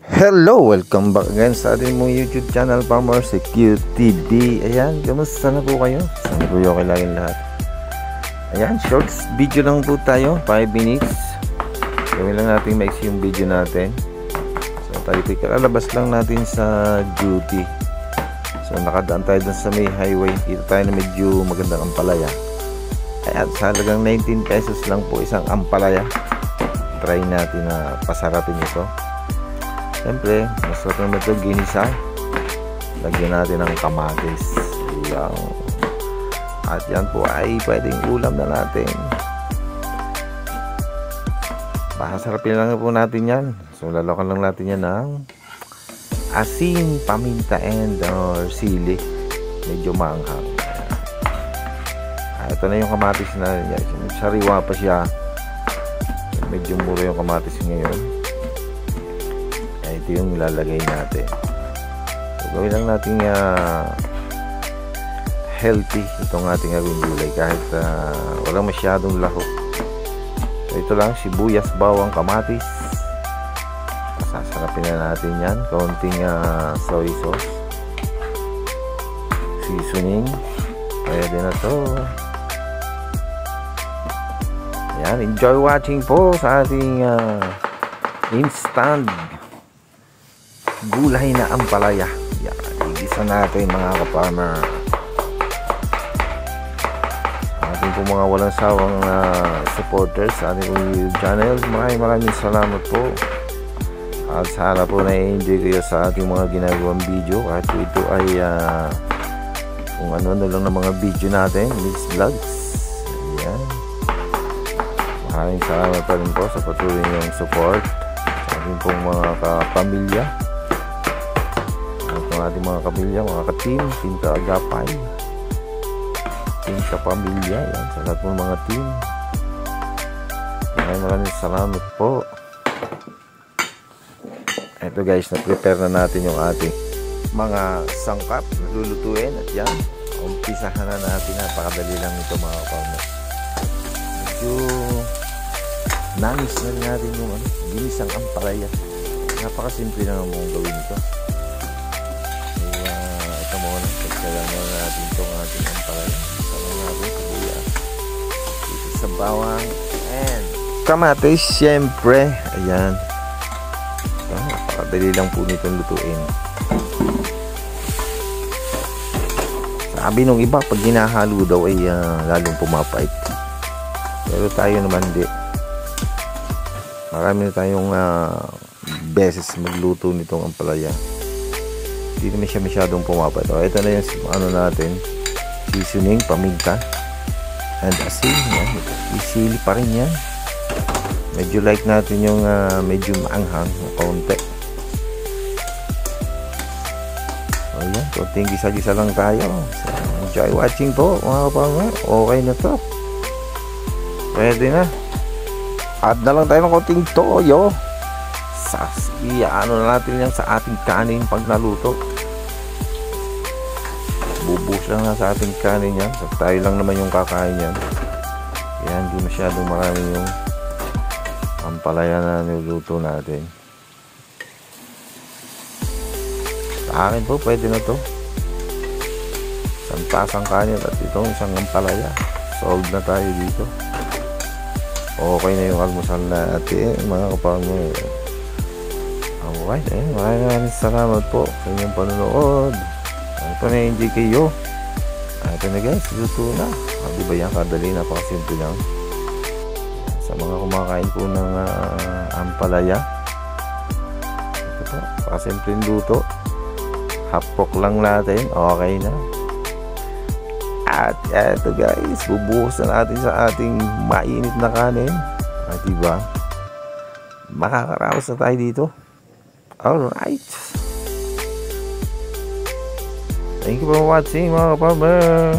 Hello! Welcome back again sa ating mong YouTube channel, Farmer Secure TV. Ayan, kamusta na po kayo? Sana po okay laging lahat. Ayan, shorts video lang po tayo, 5 minutes. Gawin lang natin maiksi yung video natin. So tayo po kalalabas lang natin sa duty. So nakadaan tayo dun sa may highway. Kita tayo na medyo magandang ampalaya. Ayan, sa halagang 19 pesos lang po isang ampalaya. Try natin na pasarapin ito. Siyempre, masarap naman ito ginisa. Lagyan natin ng kamatis. Ayan. At yan po ay pwedeng ulam na natin. Masarapin lang po natin yan. So lalakan lang natin yan ng asin, paminta, and sili. Medyo maanghang. Ito na yung kamatis na yan. Sariwa pa siya. Medyo mura yung kamatis ngayon. Ito yung ilalagay natin. So, gawin lang natin healthy itong ating agong gulay kahit walang masyadong lahok. So ito lang, sibuyas, bawang, kamatis. Sasarapin na natin yan. Kaunting soy sauce, seasoning. Pwede na to. Ayan, enjoy watching po sa ating instant gulay na ampalaya. Yan, igisa natin mga ka-farmer. Ating po mga walang sawang supporters sa ating YouTube channel, maraming salamat po. At sana po na-enjoy kayo sa ating mga ginagawang video. Kahit ito ay kung ano lang ng mga video natin, mixed vlogs. Ayan, maraming salamat pa rin po sa patuloy niyong support sa ating pong mga kapamilya, ating mga kapamilya, mga ka-team, team kaagapay, team kapamilya, yan, sa lahat ng mga team. Maraming salamat po. Ito guys, na-prepare na natin yung ating mga sangkap na lulutuin. At yan, umpisahan na natin. Napakadali lang ito mga kapamilya. Medyo nangis na rin natin yung ginisang ampalaya. Napakasimple na mong gawin ito. Pagkalangan natin itong ating ampalaya. Sama natin sibuyas, sa bawang, and kamatis, syempre. Ayan. Napakadali lang po nitong lutuin. Sabi nung iba, pag ginahalo daw ay lalong pumapait. Pero tayo naman hindi. Marami na tayong beses magluto nitong ampalaya. Hindi naman siya masyadong pumapait. Ito na yung natin, seasoning, paminta, and asin. Yan. Isili pa rin yan. Medyo like natin yung medyo maanghang o kaunti. So yan, konting gisa-gisa lang tayo. So, enjoy watching po mga kapamilya. Okay na to. Pwede na. Add na lang tayo ng konting toyo. Ano na natin yan sa ating kanin pag naluto. Bubuhos lang na sa ating kanin yan. So, tayo lang naman yung kakain yan. Kaya hindi masyadong marami yung ampalaya na niluluto natin. Sa akin po, pwede na to. Isang tasang kanin at itong isang ampalaya. Solved na tayo dito. Okay na yung almusal natin mga kapamilya. Alright, maraming salamat po sa inyong panonood. Ito na yung DKO. Ito na guys, luto na. Diba yan, kadali, napakasimple lang. Sa mga kumakain po ng ampalaya, ito po, napakasimple luto. Hapok lang natin, okay na. At ito guys, bubuhos na natin sa ating mainit na kanin. At diba, makakaraos na tayo dito. Alright. Thank you for watching mga kapamilya.